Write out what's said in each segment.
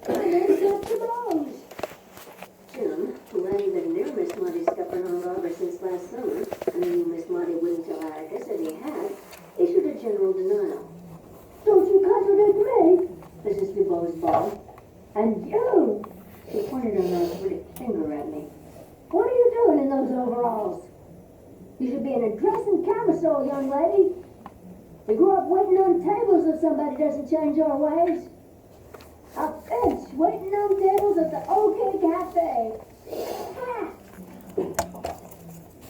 And it's up to those. Jim, who hadn't been near Miss Marty's scuppering on Robert since last summer, and knew Miss Marty wouldn't tell Atticus that he had, issued a general denial. Don't you contradict me, Mrs. DuBose bawled. And you, she pointed her nose-ridged finger at me. What are you doing in those overalls? You should be in a dress and camisole, young lady. We grew up waiting on tables if somebody doesn't change our ways. A bench waiting on tables at the OK Cafe.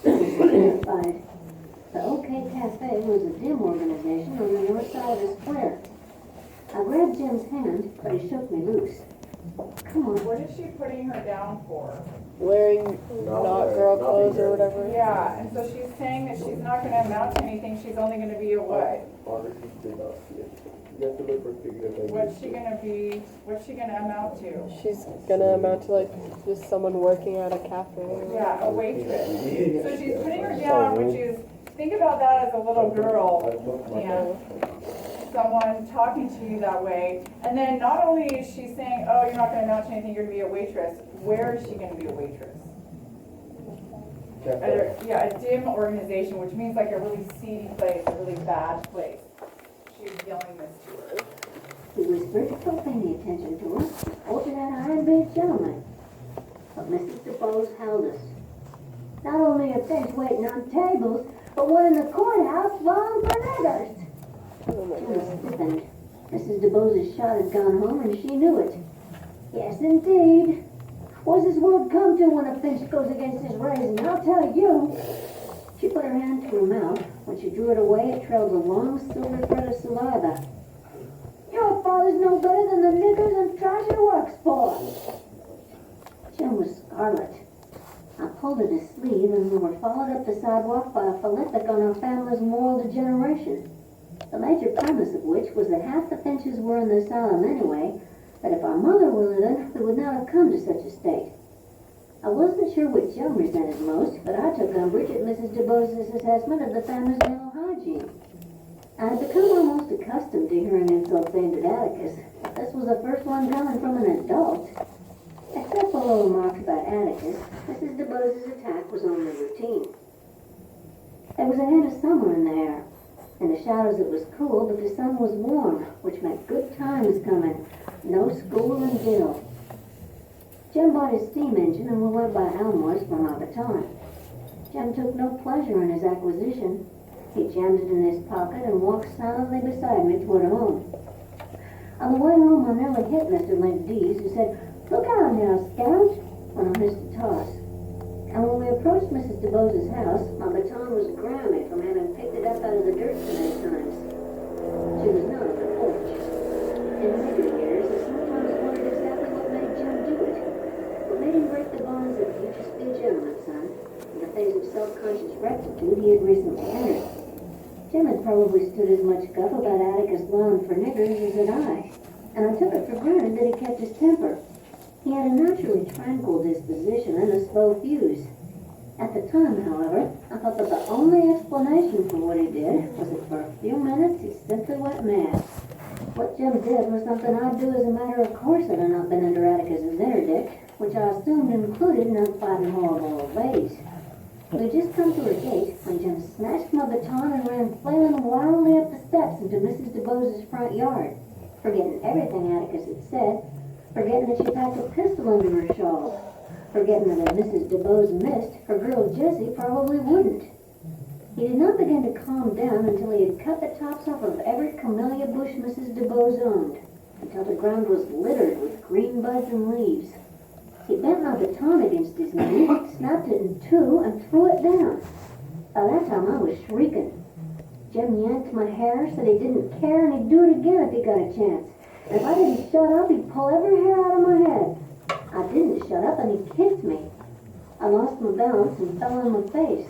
Terrified. The OK Cafe was a dim organization on the north side of the square. I grabbed Jim's hand, but he shook me loose. Come on. What is she putting her down for? Wearing not girl clothes or whatever. Yeah, and so she's saying that she's not going to amount to anything. She's only going to be a what? What's she going to be? What's she going to amount to? She's gonna amount to like just someone working at a cafe. Yeah, a waitress. So she's putting her down, which is, think about that as a little girl. Yeah. Someone talking to you that way, and then not only is she saying, oh, you're not going to amount to anything, you're going to be a waitress. Where is she going to be a waitress? Yeah, a dim organization, which means like a really seedy place, a really bad place. She's yelling this to her. He whispered, don't pay any attention to her. Over that iron-based gentleman. But Mrs. DuBose held us. Not only a bench waiting on tables, but one in the courthouse long for niggers. She was stiffened. Mrs. DuBose's shot had gone home, and she knew it. Yes, indeed. What's this world come to when a finch goes against his raising? I'll tell you. She put her hand to her mouth. When she drew it away, it trailed a long silver thread of saliva. Your father's no better than the niggers and trash he works for. Jim was scarlet. I pulled at his sleeve, and we were followed up the sidewalk by a philippic on our family's moral degeneration. The major premise of which was that half the Finches were in the asylum anyway, that if our mother were living, we would not have come to such a state. I wasn't sure which Joe resented most, but I took umbrage at Mrs. DuBose's assessment of the family's mental hygiene. I had become almost accustomed to hearing insults aimed at Atticus, but this was the first one coming from an adult. Except for little remarks about Atticus, Mrs. DuBose's attack was only routine. There was a hint of summer in the air. In the shadows it was cool, but the sun was warm, which meant good times coming. No school and Jill. Jim bought his steam engine and we went by Elmore's for my baton. Jim took no pleasure in his acquisition. He jammed it in his pocket and walked silently beside me toward home. On the way home, I nearly hit Mr. Link Dees, who said, "Look out now, Scout," when I missed a toss. And when we approached Mrs. DuBose's house, my baton was grimy from having picked it up out of the dirt so many times. She was not on the porch. In later years, I sometimes wondered exactly what made Jim do it. What made him break the bonds of "you just be a gentleman, son," in the phase of self-conscious rectitude he had recently entered. Jim had probably stood as much guff about Atticus' lawn for niggers as had I, and I took it for granted that he kept his temper. He had a naturally tranquil disposition and a slow fuse. At the time, however, I thought that the only explanation for what he did was that for a few minutes he simply went mad. What Jim did was something I'd do as a matter of course had I not been under Atticus's interdict, which I assumed included not fighting horrible old ladies. We had just come to her gate when Jim snatched my baton and ran flailing wildly up the steps into Mrs. DuBose's front yard, forgetting everything Atticus had said, forgetting that she packed a pistol under her shawl, forgetting that if Mrs. DuBose missed, her girl Jessie probably wouldn't. He did not begin to calm down until he had cut the tops off of every camellia bush Mrs. DuBose owned, until the ground was littered with green buds and leaves. He bent my baton against his knee, snapped it in two, and threw it down. By that time I was shrieking. Jim yanked my hair, said he didn't care, and he'd do it again if he got a chance. If I didn't shut up, he'd pull every hair out of my head. I didn't shut up, and he kicked me. I lost my balance and fell on my face.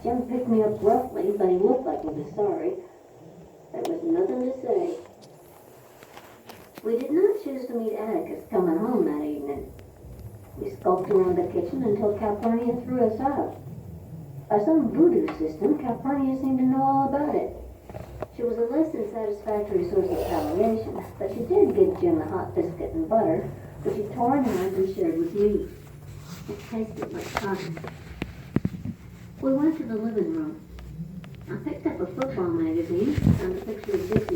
Jim picked me up roughly, but he looked like he was sorry. There was nothing to say. We did not choose to meet Atticus coming home that evening. We skulked around the kitchen until Calpurnia threw us out. By some voodoo system, Calpurnia seemed to know all about it. She was a less than satisfactory source of palliation, but she did give Jim a hot biscuit and butter, She tore it out and shared with me. It tasted like cotton. We went to the living room. I picked up a football magazine, found a picture of Dick